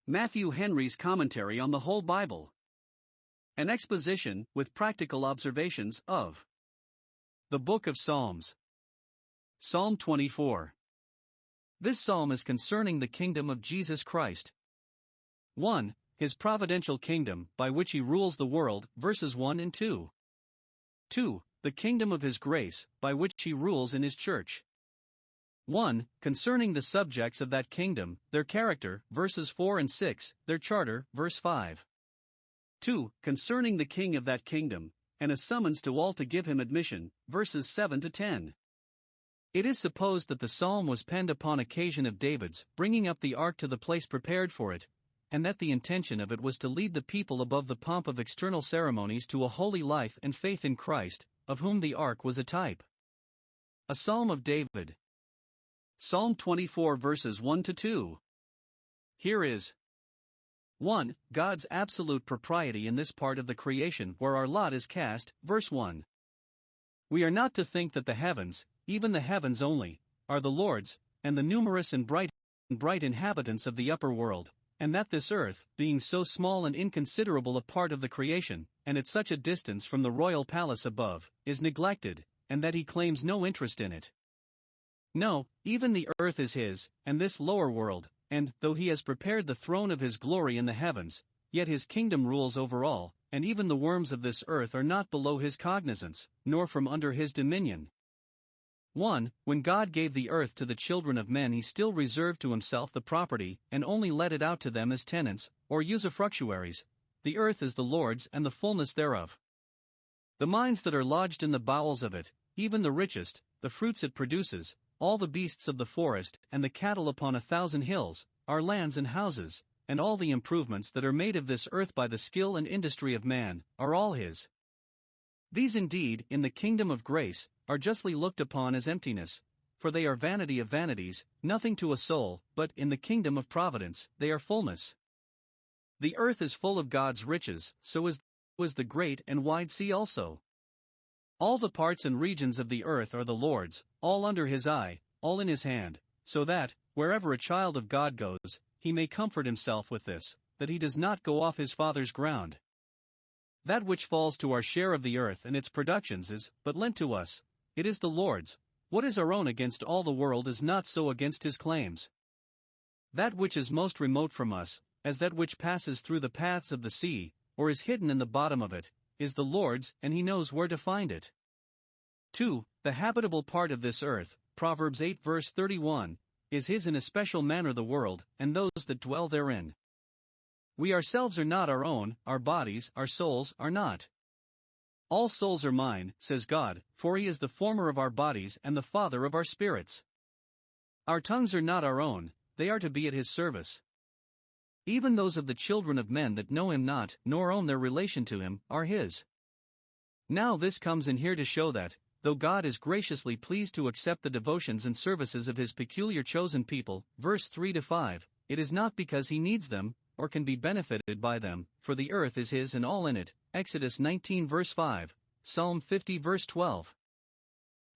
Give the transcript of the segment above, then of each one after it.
Matthew Henry's Commentary on the Whole Bible. An exposition, with practical observations, of the Book of Psalms. Psalm 24. This psalm is concerning the kingdom of Jesus Christ. 1. His providential kingdom, by which he rules the world, verses 1 and 2. 2. The kingdom of his grace, by which he rules in his church. 1. Concerning the subjects of that kingdom, their character, verses 4 and 6, their charter, verse 5. 2. Concerning the king of that kingdom, and a summons to all to give him admission, verses 7 to 10. It is supposed that the psalm was penned upon occasion of David's bringing up the ark to the place prepared for it, and that the intention of it was to lead the people above the pomp of external ceremonies to a holy life and faith in Christ, of whom the ark was a type. A Psalm of David. Psalm 24 verses 1 to 2. Here is 1. God's absolute propriety in this part of the creation where our lot is cast, verse 1. We are not to think that the heavens, even the heavens only, are the Lord's, and the numerous and bright inhabitants of the upper world, and that this earth, being so small and inconsiderable a part of the creation, and at such a distance from the royal palace above, is neglected, and that he claims no interest in it. No, even the earth is his, and this lower world, and, though he has prepared the throne of his glory in the heavens, yet his kingdom rules over all, and even the worms of this earth are not below his cognizance, nor from under his dominion. 1. When God gave the earth to the children of men, he still reserved to himself the property, and only let it out to them as tenants, or usufructuaries. The earth is the Lord's and the fullness thereof. The mines that are lodged in the bowels of it, even the richest, the fruits it produces, all the beasts of the forest, and the cattle upon 1,000 hills, are lands and houses, and all the improvements that are made of this earth by the skill and industry of man, are all his. These indeed, in the kingdom of grace, are justly looked upon as emptiness, for they are vanity of vanities, nothing to a soul, but, in the kingdom of providence, they are fullness. The earth is full of God's riches, so is the great and wide sea also. All the parts and regions of the earth are the Lord's, all under his eye, all in his hand, so that, wherever a child of God goes, he may comfort himself with this, that he does not go off his Father's ground. That which falls to our share of the earth and its productions is but lent to us, it is the Lord's. What is our own against all the world is not so against his claims. That which is most remote from us, as that which passes through the paths of the sea, or is hidden in the bottom of it, is the Lord's, and he knows where to find it. 2. The habitable part of this earth, Proverbs 8 verse 31, is his in a special manner the world, and those that dwell therein. We ourselves are not our own, our bodies, our souls, are not. All souls are mine, says God, for he is the former of our bodies and the father of our spirits. Our tongues are not our own, they are to be at his service. Even those of the children of men that know him not, nor own their relation to him, are his. Now this comes in here to show that, though God is graciously pleased to accept the devotions and services of his peculiar chosen people, verse 3 to 5, it is not because he needs them, or can be benefited by them, for the earth is his and all in it, Exodus 19 verse 5, Psalm 50 verse 12.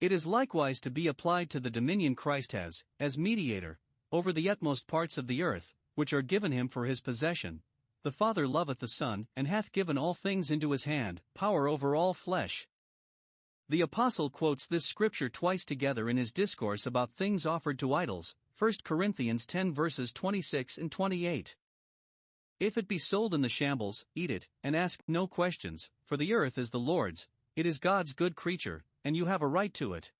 It is likewise to be applied to the dominion Christ has, as mediator, over the utmost parts of the earth, which are given him for his possession. The Father loveth the Son, and hath given all things into his hand, power over all flesh. The Apostle quotes this scripture twice together in his discourse about things offered to idols, 1 Corinthians 10 verses 26 and 28. If it be sold in the shambles, eat it, and ask no questions, for the earth is the Lord's, it is God's good creature, and you have a right to it.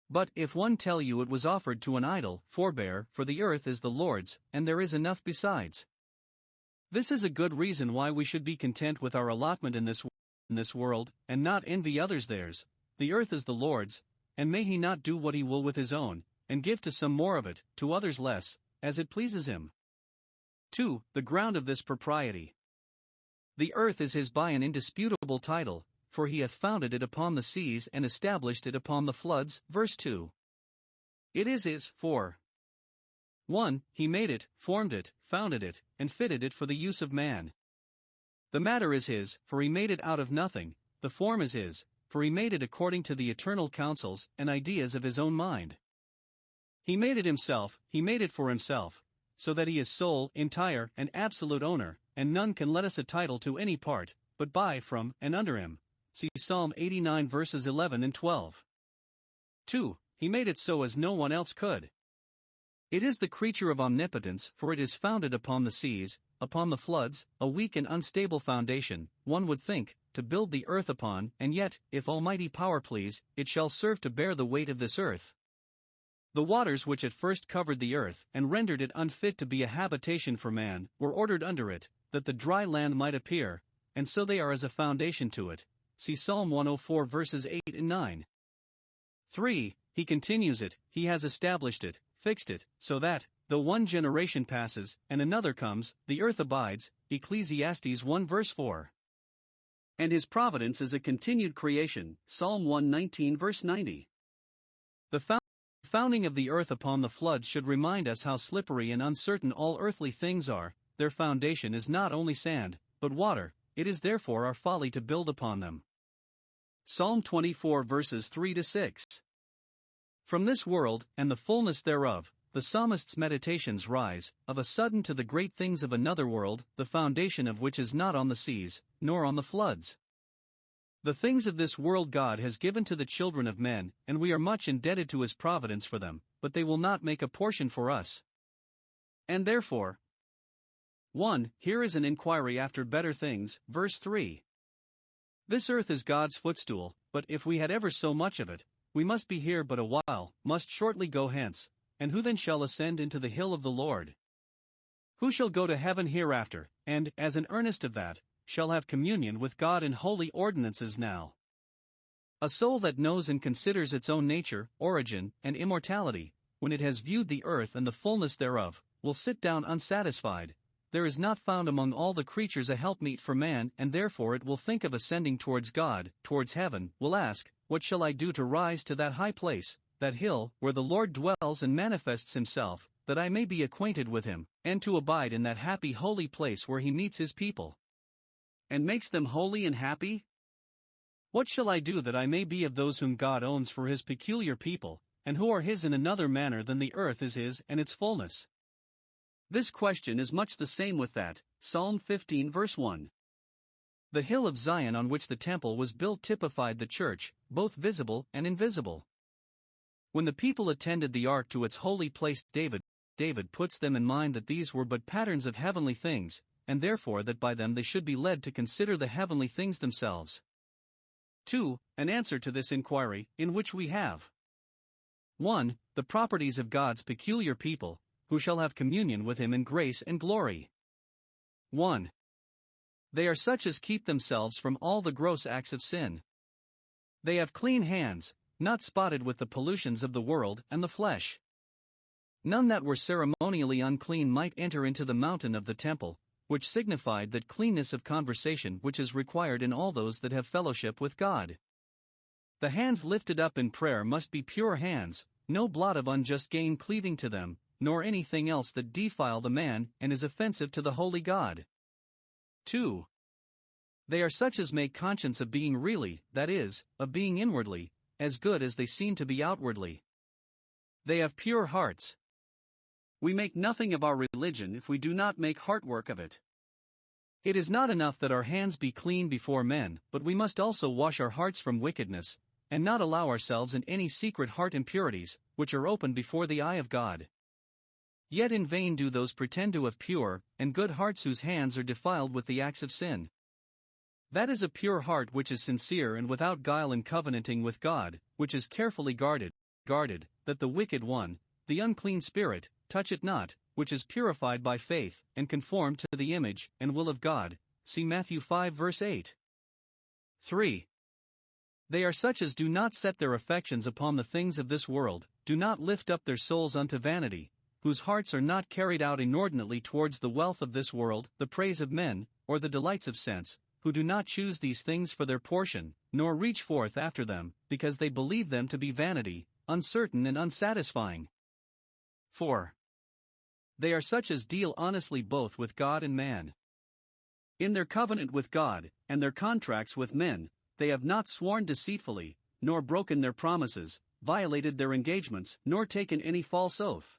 But if one tell you it was offered to an idol, forbear, for the earth is the Lord's, and there is enough besides. This is a good reason why we should be content with our allotment in this world, and not envy others theirs. The earth is the Lord's, and may he not do what he will with his own, and give to some more of it, to others less, as it pleases him. 2. The ground of this propriety. The earth is his by an indisputable title, for he hath founded it upon the seas and established it upon the floods, verse 2. It is his, for 1. He made it, formed it, founded it, and fitted it for the use of man. The matter is his, for he made it out of nothing, the form is his, for he made it according to the eternal counsels and ideas of his own mind. He made it himself, he made it for himself, so that he is sole, entire, and absolute owner, and none can let us a title to any part, but by, from, and under him. See Psalm 89 verses 11 and 12. 2. He made it so as no one else could. It is the creature of omnipotence, for it is founded upon the seas, upon the floods, a weak and unstable foundation, one would think, to build the earth upon, and yet, if Almighty power please, it shall serve to bear the weight of this earth. The waters which at first covered the earth, and rendered it unfit to be a habitation for man, were ordered under it, that the dry land might appear, and so they are as a foundation to it. See Psalm 104 verses 8 and 9. 3. He continues it, he has established it, fixed it, so that, though one generation passes, and another comes, the earth abides. Ecclesiastes 1 verse 4. And his providence is a continued creation. Psalm 119 verse 90. The founding of the earth upon the floods should remind us how slippery and uncertain all earthly things are. Their foundation is not only sand, but water, it is therefore our folly to build upon them. Psalm 24 verses 3 to 6. From this world, and the fullness thereof, the psalmist's meditations rise, of a sudden to the great things of another world, the foundation of which is not on the seas, nor on the floods. The things of this world God has given to the children of men, and we are much indebted to his providence for them, but they will not make a portion for us. And therefore, 1. Here is an inquiry after better things, verse 3. This earth is God's footstool, but if we had ever so much of it, we must be here but a while, must shortly go hence, and who then shall ascend into the hill of the Lord? Who shall go to heaven hereafter, and, as an earnest of that, shall have communion with God in holy ordinances now? A soul that knows and considers its own nature, origin, and immortality, when it has viewed the earth and the fullness thereof, will sit down unsatisfied. There is not found among all the creatures a helpmeet for man, and therefore it will think of ascending towards God, towards heaven, will ask, what shall I do to rise to that high place, that hill, where the Lord dwells and manifests himself, that I may be acquainted with him, and to abide in that happy holy place where he meets his people, and makes them holy and happy? What shall I do that I may be of those whom God owns for his peculiar people, and who are his in another manner than the earth is his and its fullness? This question is much the same with that, Psalm 15 verse 1. The hill of Zion on which the temple was built typified the church, both visible and invisible. When the people attended the ark to its holy place, David puts them in mind that these were but patterns of heavenly things, and therefore that by them they should be led to consider the heavenly things themselves. 2. An answer to this inquiry, in which we have 1. The properties of God's peculiar people, who shall have communion with him in grace and glory. 1. They are such as keep themselves from all the gross acts of sin. They have clean hands, not spotted with the pollutions of the world and the flesh. None that were ceremonially unclean might enter into the mountain of the temple, which signified that cleanness of conversation which is required in all those that have fellowship with God. The hands lifted up in prayer must be pure hands, no blot of unjust gain cleaving to them, nor anything else that defile the man and is offensive to the holy God. 2. They are such as make conscience of being really, that is, of being inwardly, as good as they seem to be outwardly. They have pure hearts. We make nothing of our religion if we do not make heart work of it. It is not enough that our hands be clean before men, but we must also wash our hearts from wickedness, and not allow ourselves in any secret heart impurities, which are open before the eye of God. Yet in vain do those pretend to have pure and good hearts whose hands are defiled with the acts of sin. That is a pure heart which is sincere and without guile in covenanting with God, which is carefully guarded, that the wicked one, the unclean spirit, touch it not, which is purified by faith, and conformed to the image and will of God. See Matthew 5 verse 8. 3. They are such as do not set their affections upon the things of this world, do not lift up their souls unto vanity, whose hearts are not carried out inordinately towards the wealth of this world, the praise of men, or the delights of sense, who do not choose these things for their portion, nor reach forth after them, because they believe them to be vanity, uncertain and unsatisfying. 4. They are such as deal honestly both with God and man. In their covenant with God, and their contracts with men, they have not sworn deceitfully, nor broken their promises, violated their engagements, nor taken any false oath.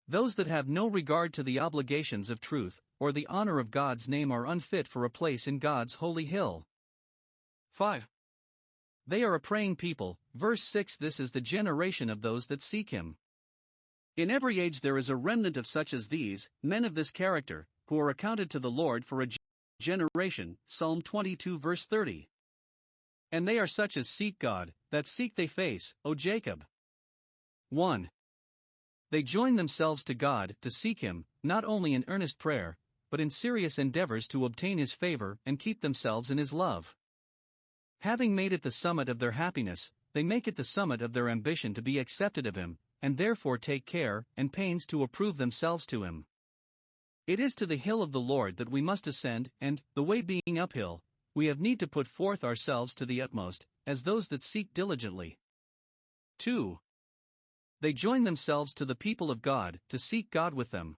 Those that have no regard to the obligations of truth, or the honor of God's name are unfit for a place in God's holy hill. 5. They are a praying people. Verse 6. This is the generation of those that seek him. In every age there is a remnant of such as these, men of this character, who are accounted to the Lord for a generation. Psalm 22 verse 30. And they are such as seek God, that seek thy face, O Jacob. 1. They join themselves to God to seek him, not only in earnest prayer, but in serious endeavors to obtain his favor and keep themselves in his love. Having made it the summit of their happiness, they make it the summit of their ambition to be accepted of him, and therefore take care and pains to approve themselves to him. It is to the hill of the Lord that we must ascend, and, the way being uphill, we have need to put forth ourselves to the utmost, as those that seek diligently. 2. They join themselves to the people of God, to seek God with them.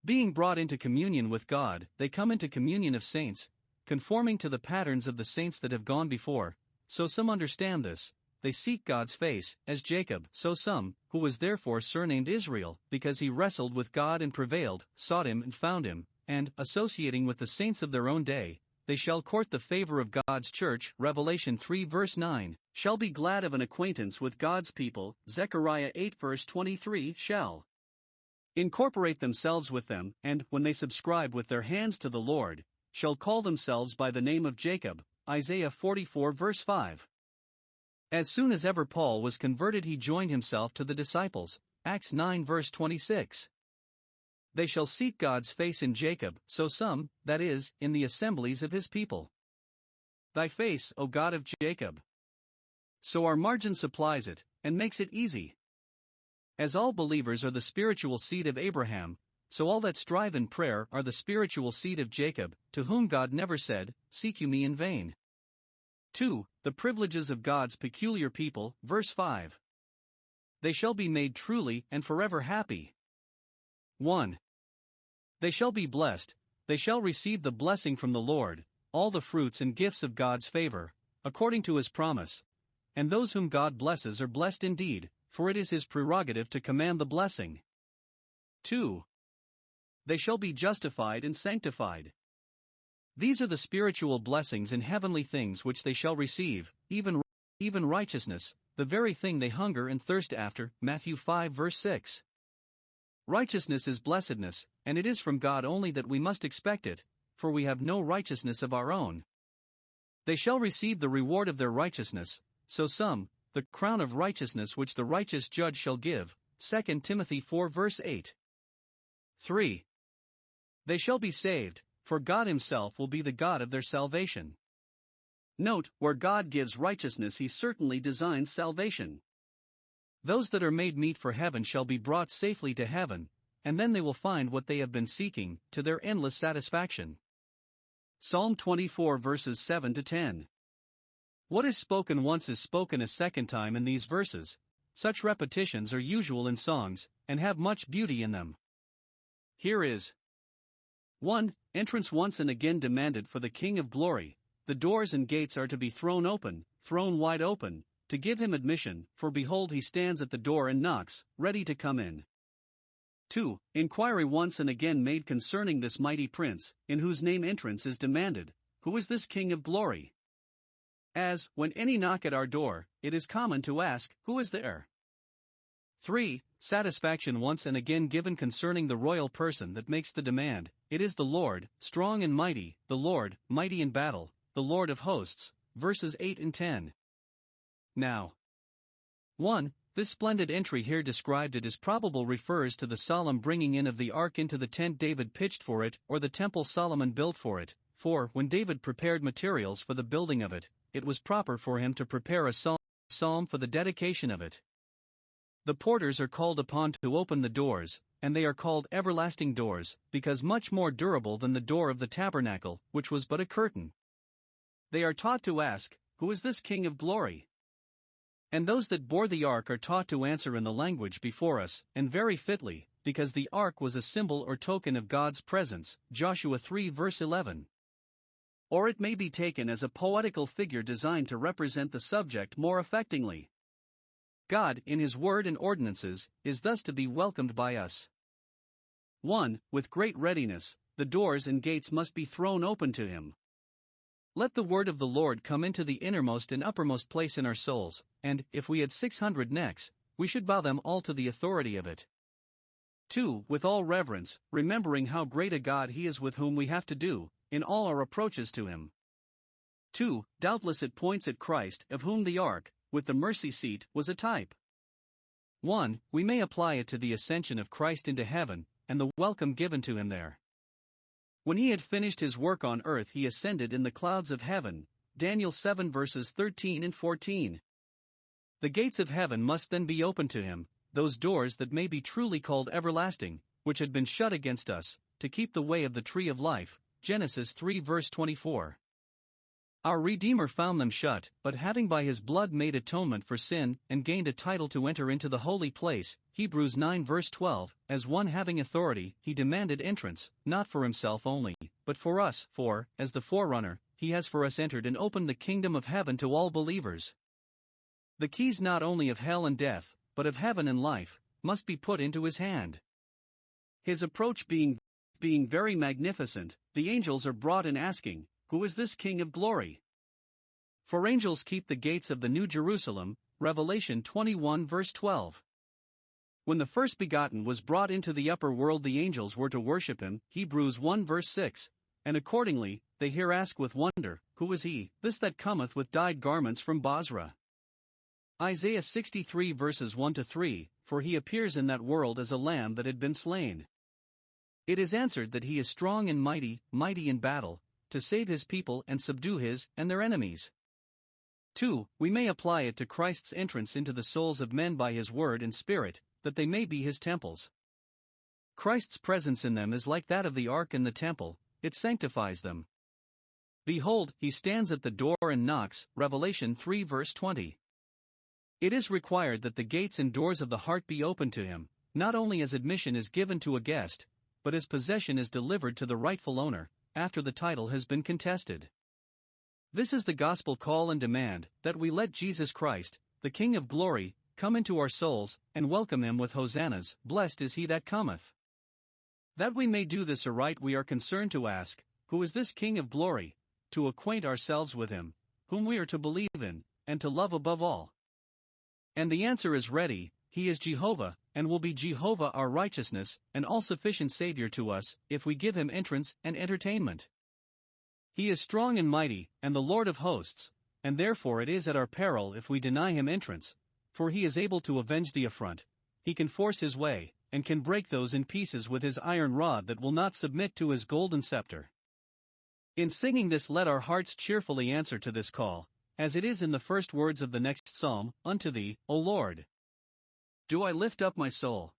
Being brought into communion with God, they come into communion of saints, conforming to the patterns of the saints that have gone before. So some understand this, they seek God's face, as Jacob. So some, who was therefore surnamed Israel, because he wrestled with God and prevailed, sought him and found him, and, associating with the saints of their own day, they shall court the favor of God's church. Revelation 3 verse 9, shall be glad of an acquaintance with God's people. Zechariah 8 verse 23, shall incorporate themselves with them, and, when they subscribe with their hands to the Lord, shall call themselves by the name of Jacob. Isaiah 44 verse 5. As soon as ever Paul was converted he joined himself to the disciples. Acts 9 verse 26. They shall seek God's face in Jacob, so some, that is, in the assemblies of his people. Thy face, O God of Jacob. So our margin supplies it, and makes it easy. As all believers are the spiritual seed of Abraham, so all that strive in prayer are the spiritual seed of Jacob, to whom God never said, Seek you me in vain. 2. The privileges of God's peculiar people. Verse 5. They shall be made truly and forever happy. 1. They shall be blessed, they shall receive the blessing from the Lord, all the fruits and gifts of God's favor, according to his promise. And those whom God blesses are blessed indeed, for it is his prerogative to command the blessing. 2. They shall be justified and sanctified. These are the spiritual blessings in heavenly things which they shall receive, even righteousness, the very thing they hunger and thirst after. Matthew 5 verse 6. Righteousness is blessedness, and it is from God only that we must expect it, for we have no righteousness of our own. They shall receive the reward of their righteousness, so some, the crown of righteousness which the righteous judge shall give. 2 Timothy 4 verse 8. 3. They shall be saved, for God himself will be the God of their salvation. Note, where God gives righteousness he certainly designs salvation. Those that are made meet for heaven shall be brought safely to heaven, and then they will find what they have been seeking, to their endless satisfaction. Psalm 24 verses 7 to 10. What is spoken once is spoken a second time in these verses. Such repetitions are usual in songs, and have much beauty in them. Here is 1. Entrance once and again demanded for the King of Glory. The doors and gates are to be thrown wide open, to give him admission, for behold he stands at the door and knocks, ready to come in. 2. Inquiry once and again made concerning this mighty prince, in whose name entrance is demanded. Who is this King of Glory? As, when any knock at our door, it is common to ask, Who is there? 3. Satisfaction once and again given concerning the royal person that makes the demand. It is the Lord, strong and mighty, the Lord, mighty in battle, the Lord of hosts. Verses 8 and 10. Now, 1. This splendid entry here described it as probable refers to the solemn bringing in of the ark into the tent David pitched for it, or the temple Solomon built for it. For, when David prepared materials for the building of it, it was proper for him to prepare a psalm for the dedication of it. The porters are called upon to open the doors, and they are called everlasting doors, because much more durable than the door of the tabernacle, which was but a curtain. They are taught to ask, Who is this King of Glory? And those that bore the ark are taught to answer in the language before us, and very fitly, because the ark was a symbol or token of God's presence. Joshua 3 verse 11. Or it may be taken as a poetical figure designed to represent the subject more affectingly. God, in His word and ordinances, is thus to be welcomed by us. 1. With great readiness, the doors and gates must be thrown open to Him. Let the word of the Lord come into the innermost and uppermost place in our souls, and, if we had 600 necks, we should bow them all to the authority of it. 2. With all reverence, remembering how great a God He is with whom we have to do, in all our approaches to Him. 2. Doubtless it points at Christ, of whom the ark, with the mercy seat, was a type. 1. We may apply it to the ascension of Christ into heaven, and the welcome given to Him there. When He had finished His work on earth, He ascended in the clouds of heaven. Daniel 7 verses 13 and 14. The gates of heaven must then be opened to Him, those doors that may be truly called everlasting, which had been shut against us, to keep the way of the tree of life. Genesis 3 verse 24. Our Redeemer found them shut, but having by His blood made atonement for sin, and gained a title to enter into the holy place, Hebrews 9 verse 12, as one having authority, He demanded entrance, not for Himself only, but for us, for, as the forerunner, He has for us entered and opened the kingdom of heaven to all believers. The keys not only of hell and death, but of heaven and life, must be put into His hand. His approach being very magnificent, the angels are brought in asking, "Who is this King of glory?" For angels keep the gates of the New Jerusalem, Revelation 21 verse 12. When the first begotten was brought into the upper world, the angels were to worship Him, Hebrews 1 verse 6, and accordingly, they here ask with wonder, "Who is He, this that cometh with dyed garments from Bozrah?" Isaiah 63 verses 1 to 3, for He appears in that world as a lamb that had been slain. It is answered that He is strong and mighty, mighty in battle, to save His people and subdue His and their enemies. 2. We may apply it to Christ's entrance into the souls of men by His word and Spirit, that they may be His temples. Christ's presence in them is like that of the ark in the temple, it sanctifies them. Behold, He stands at the door and knocks, Revelation 3 verse 20. It is required that the gates and doors of the heart be opened to Him, not only as admission is given to a guest, but as possession is delivered to the rightful owner, after the title has been contested. This is the gospel call and demand, that we let Jesus Christ, the King of glory, come into our souls, and welcome Him with hosannas, "Blessed is He that cometh." That we may do this aright, we are concerned to ask, "Who is this King of glory?" to acquaint ourselves with Him, whom we are to believe in, and to love above all. And the answer is ready: He is Jehovah, and will be Jehovah our righteousness, an all-sufficient Savior to us, if we give Him entrance and entertainment. He is strong and mighty, and the Lord of hosts, and therefore it is at our peril if we deny Him entrance, for He is able to avenge the affront, He can force His way, and can break those in pieces with His iron rod that will not submit to His golden scepter. In singing this, let our hearts cheerfully answer to this call, as it is in the first words of the next psalm, "Unto Thee, O Lord, do I lift up my soul."